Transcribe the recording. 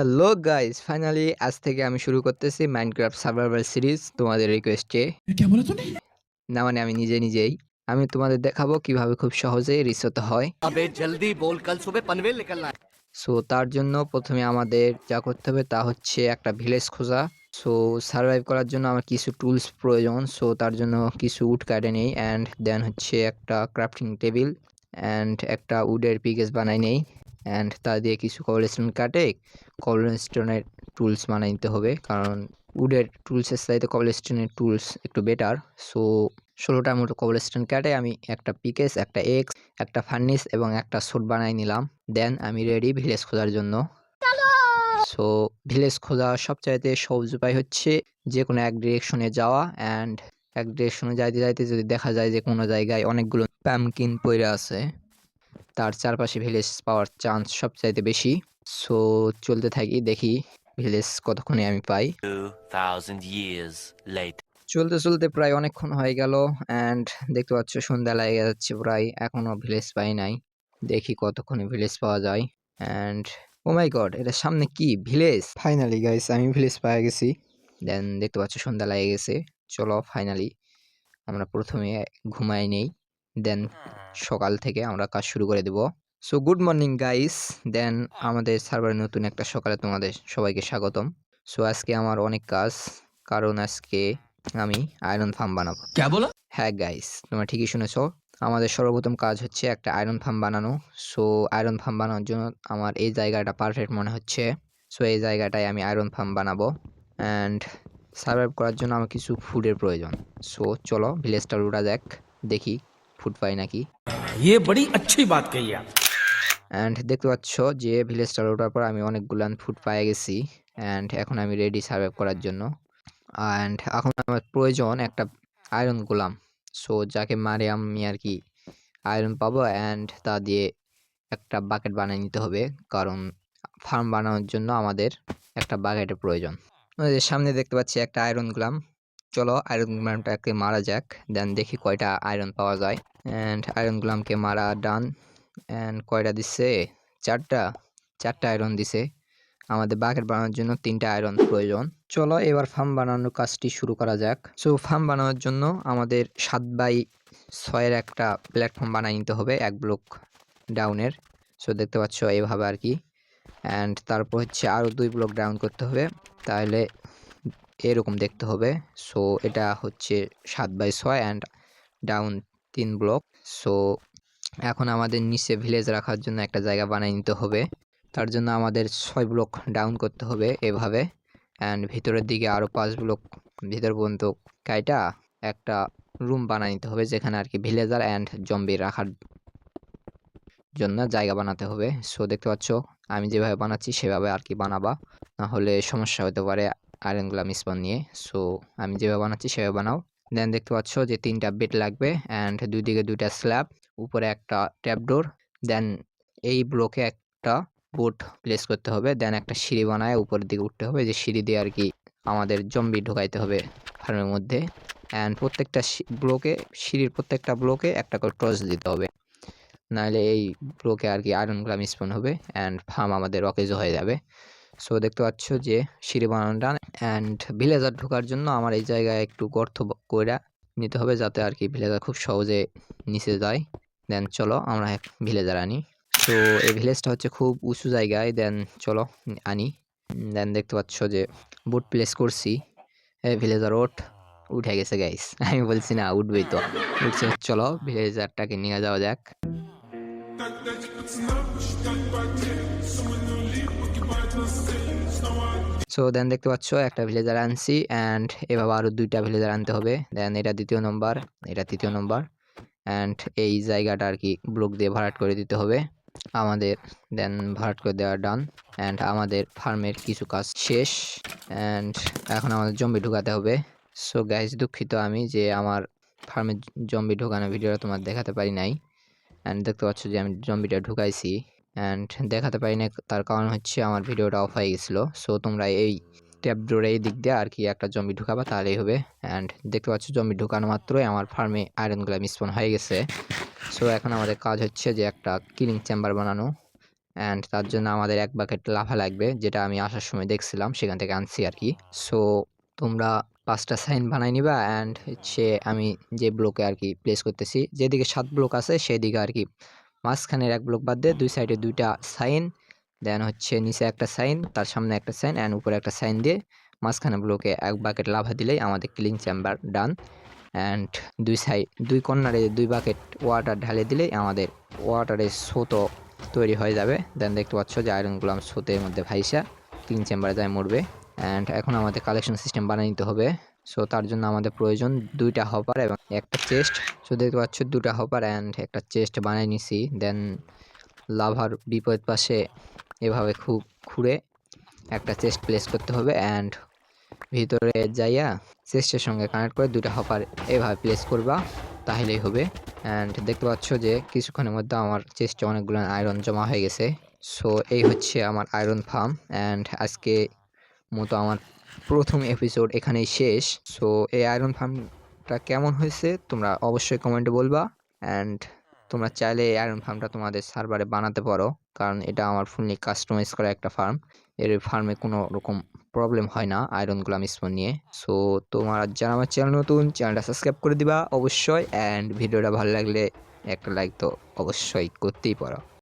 Hello guys, finally আজ থেকে আমি শুরু করতেছি মাইনক্রাফট সার্ভাইভাল সিরিজ তোমাদের রিকোয়েস্টে। क्या बोला तूने? না মানে আমি নিজেই আমি তোমাদের দেখাবো কিভাবে খুব সহজেই রিচ হতে হয়। अबे जल्दी बोल, कल सुबह पनवेल निकलना है। সো তার জন্য প্রথমে আমাদের যা করতে হবে তা হচ্ছে একটা ভিলেজ খোঁজা। সো সার্ভাইভ করার জন্য আমার কিছু টুলস প্রয়োজন। সো তার জন্য কিছু উড কাটে নেই অ্যান্ড দেন হচ্ছে একটা ক্রাফটিং টেবিল অ্যান্ড একটা উডের পিকেস বানাই নেই অ্যান্ড তা দিয়ে কিছু কবলস্টোন কাটে কবলস্টোনের টুলস বানাই নিতে হবে, কারণ উডের টুলসের চাইতে কবলস্টোনের টুলস একটু বেটার। সো 16টার মতো কবলস্টোন কাটে আমি একটা পিকেস, একটা এক্স, একটা ফার্নিস এবং একটা স্যুট বানাই নিলাম। দেন আমি রেডি ভিলেজ খোঁজার জন্য। সো ভিলেজ খোঁজার সবচাইতে সহজ উপায় হচ্ছে যে কোনো এক ডিরেকশনে যাওয়া অ্যান্ড এক ডিরেকশনে যাইতে যদি দেখা যায় যে কোনো জায়গায় অনেকগুলো প্যামকিন পইরে আছে, তার চারপাশে ভিলেজ পাওয়ার চান্স সবচাইতে বেশি। সো চলতে থাকি, দেখি ভিলেজ কতক্ষণে আমি পাই। 2000 years later. চলতে প্রায় অনেকক্ষণ হয়ে গেল অ্যান্ড দেখতে পাচ্ছ সন্ধ্যা লেগে যাচ্ছে প্রায়, এখনো ভিলেজ পাই নাই। দেখি কতক্ষণে ভিলেজ পাওয়া যায় অ্যান্ড ও মাই গড, এটার সামনে কি ভিলেজ! ফাইনালি গাইস আমি ভিলেজ পেয়ে গেছি। দেন দেখতে পাচ্ছ সন্ধ্যা লেগে গেছে। চলো ফাইনালি আমরা প্রথমে ঘুমাই নেই, দেন সকাল থেকে আমরা কাজ শুরু করে দেব। সো গুড মর্নিং গাইস, দেন আমাদের সার্ভারে নতুন একটা সকালে তোমাদের সবাইকে স্বাগতম। সো আজকে আমার অনেক কাজ, কারণ আজকে আমি আয়রন ফার্ম বানাবো। क्या बोला? হ্যাঁ গাইস, তোমরা ঠিকই শুনেছো। আমাদের সর্বপ্রথম কাজ হচ্ছে একটা আয়রন ফার্ম বানানো। সো আয়রন ফার্ম বানানোর জন্য আমার এই জায়গাটা পারফেক্ট মনে হচ্ছে। সো এই জায়গাটায় আমি আয়রন ফার্ম বানাবো অ্যান্ড সার্ভাইভ করার জন্য আমার কিছু ফুডের প্রয়োজন। সো চলো ভিলেজটা লুটা যাক, দেখি ফুড পাই নাকি। ये बड़ी अच्छी बात कही आप। অ্যান্ড দেখতে পাচ্ছ যে ভিলেজটা লুটার পর আমি অনেকগুলান ফুড পেয়ে গেছি অ্যান্ড এখন আমি রেডি সার্ভাইভ করার জন্য। অ্যান্ড এখন আমার প্রয়োজন একটা আয়রন গোলাম। সো যাকে মারে আমি আর কি আয়রন পাবো অ্যান্ড তা দিয়ে একটা বাকেট বানিয়ে নিতে হবে, কারণ ফার্ম বানানোর জন্য আমাদের একটা বাকেটের প্রয়োজন। আমাদের সামনে দেখতে পাচ্ছি একটা আয়রন গোলাম। চলো আয়রন গোলামটাকে মারা যাক, দেন দেখি কয়টা আয়রন পাওয়া যায়। অ্যান্ড আয়রন গোলামকে মারা ডান। অ্যান্ড কয়টা দিচ্ছে? চারটা আয়রন দিছে। আমাদের বাকেট বানানোর জন্য 3টা আয়রন প্রয়োজন। চলো এবার ফার্ম বানানোর কাজটি শুরু করা যাক। সো ফার্ম বানানোর জন্য আমাদের 7x6 এর একটা প্ল্যাটফর্ম বানিয়ে নিতে হবে 1 ব্লক ডাউনের। সো দেখতে পাচ্ছ এইভাবে আর কি। অ্যান্ড তারপর হচ্ছে আরও 2 ব্লক ডাউন করতে হবে, তাহলে এরকম দেখতে হবে। সো এটা হচ্ছে 7x6 and down 3 block. So এখন আমাদের নিচে ভিলেজ রাখার জন্য একটা জায়গা বানিয়ে নিতে হবে। তার জন্য আমাদের 6 ব্লক ডাউন করতে হবে এভাবে অ্যান্ড ভিতরের দিকে আরও 5 ব্লক ভিতর পর্যন্ত কাইটা একটা রুম বানিয়ে নিতে হবে, যেখানে আর কি ভিলেজার অ্যান্ড জম্বি রাখার জন্য জায়গা বানাতে হবে। সো দেখতে পাচ্ছ আমি যেভাবে বানাচ্ছি সেভাবে আর কি বানাবা, না হলে সমস্যা হতে পারে আয়রনগুলো স্পন নিয়ে। সো আমি যেভাবে বানাচ্ছি সেভাবে বানাও। দেন দেখতে পাচ্ছ যে 3টা বেড লাগবে অ্যান্ড দুই দিকে 2টা স্ল্যাব, উপরে একটা ট্যাপডোর। দেন এই ব্লকে একটা বোট প্লেস করতে হবে, দেন একটা সিঁড়ি বানায় উপরের দিকে উঠতে হবে, যে সিঁড়ি দিয়ে আর কি আমাদের জম্বি ঢোকাইতে হবে ফার্মের মধ্যে। অ্যান্ড প্রত্যেকটা সিঁড়ির প্রত্যেকটা ব্লকে একটা করে টর্চ দিতে হবে, নাহলে এই ব্লকে আর কি আয়রনগুলো স্পন হবে অ্যান্ড ফার্ম আমাদের অকেজো হয়ে যাবে। সো দেখতে পাচ্ছ যে সিঁড়ি বানানো ডান অ্যান্ড ভিলেজার ঢোকার জন্য আমার এই জায়গায় একটু গর্ত কইরা নিতে হবে, যাতে আর কি ভিলেজার খুব সহজে নিচে যায়। দেন চলো আমরা ভিলেজার আনি। সো এই ভিলেজটা হচ্ছে খুব উঁচু জায়গায়, দেন চলো আনি। দেন দেখতে পাচ্ছ যে বুট প্লেস করছি। ভিলেজার উঠে গেছে গাইস, আমি বলছি না উঠবেই তো, উঠছে। চলো ভিলেজারটাকে নিয়ে যাওয়া যাক। সো দেন দেখতে পাচ্ছ একটা ভিলেজার আনছি অ্যান্ড এভাবে আরও 2টা ভিলেজার আনতে হবে। দেন এটা 2য় নম্বর, এটা 3য় নম্বর অ্যান্ড এই জায়গাটা আর কি ব্লক দিয়ে ভরাট করে দিতে হবে আমাদের। দেন ভরাট করে দেওয়া ডান অ্যান্ড আমাদের ফার্মের কিছু কাজ শেষ অ্যান্ড এখন আমাদের জম্বি ঢুকাতে হবে। সো গাইজ দুঃখিত আমি যে আমার ফার্মে জম্বি ঢোকানো ভিডিওটা তোমার দেখাতে পারি নাই অ্যান্ড দেখতে পাচ্ছ যে আমি জম্বিটা ঢুকাইছি অ্যান্ড দেখাতে পারি না, তার কারণ হচ্ছে আমার ভিডিওটা অফ হয়ে গেছিলো। সো তোমরা এই ট্যাপ ডোরে এই দিক দিয়ে আর কি একটা জম্বি ঢুকাবা, তাহলেই হবে। অ্যান্ড দেখতে পাচ্ছ জম্বি ঢুকানো মাত্রই আমার ফার্মে আয়রনগুলো স্পন হয়ে গেছে। সো এখন আমাদের কাজ হচ্ছে যে একটা কিলিং চেম্বার বানানো অ্যান্ড তার জন্য আমাদের ১ বাকেট লাভা লাগবে, যেটা আমি আসার সময় দেখছিলাম, সেখান থেকে আনছি আরকি। সো তোমরা ৫ টা সাইন বানায় নিবা অ্যান্ড হচ্ছে আমি যে ব্লকে আরকি প্লেস করতেছি, যেদিকে ৭ ব্লক আছে সেদিকে আরকি মাঝখানের ১ ব্লক বাদ দিয়ে ২ সাইডে ২ টা সাইন, দেন হচ্ছে নিচে একটা সাইন, তার সামনে একটা সাইন অ্যান্ড উপরে একটা সাইন দিয়ে মাঝখানে ব্লকে ১ বাকেট লাভা দিলেই আমাদের কিলিং চেম্বার ডান। অ্যান্ড ২ কর্নারে ২ বাকেট ওয়াটার ঢালে দিলেই আমাদের ওয়াটারের স্রোতও তৈরি হয়ে যাবে। দেন দেখতে পাচ্ছ যে আয়রন গোলাম স্রোতের মধ্যে ভাইসা কিলিং চেম্বারে যায় মরবে। অ্যান্ড এখন আমাদের কালেকশন সিস্টেম বানিয়ে নিতে হবে। সো তার জন্য আমাদের প্রয়োজন ২ টা হপার এবং একটা চেস্ট। সো দেখতে পাচ্ছ ২ টা হপার অ্যান্ড একটা চেস্ট বানিয়ে নিছি। দেন লাভার বিপরীত পাশে এভাবে খুঁড়ে একটা চেস্ট প্লেস করতে হবে অ্যান্ড ভিতরে যাইয়া চেস্টের সঙ্গে কানেক্ট করে ২ টা হপার এভাবে প্লেস করবা, তাহলেই হবে। অ্যান্ড দেখতে পাচ্ছ যে কিছুক্ষণের মধ্যে আমার চেস্টে অনেকগুলো আয়রন জমা হয়ে গেছে। সো এই হচ্ছে আমার আয়রন ফার্ম অ্যান্ড আজকে মতো আমার প্রথম এপিসোড এখানেই শেষ। সো এই আয়রন ফার্মটা কেমন হয়েছে তোমরা অবশ্যই কমেন্টে বলবা। অ্যান্ড তোমরা চাইলে এই আয়রন ফার্মটা তোমাদের সার্ভারে বানাতে পারো, কারণ এটা আমার ফুললি কাস্টমাইজ করা একটা ফার্ম। এর ফার্মে কোনো রকম প্রবলেম হয় না আয়রন গোলাম স্পন নিয়ে। সো তোমরা যারা আমার চ্যানেল নতুন, চ্যানেলটা সাবস্ক্রাইব করে দিবা অবশ্যই। অ্যান্ড ভিডিওটা ভালো লাগলে একটা লাইক তো অবশ্যই করতেই পারো।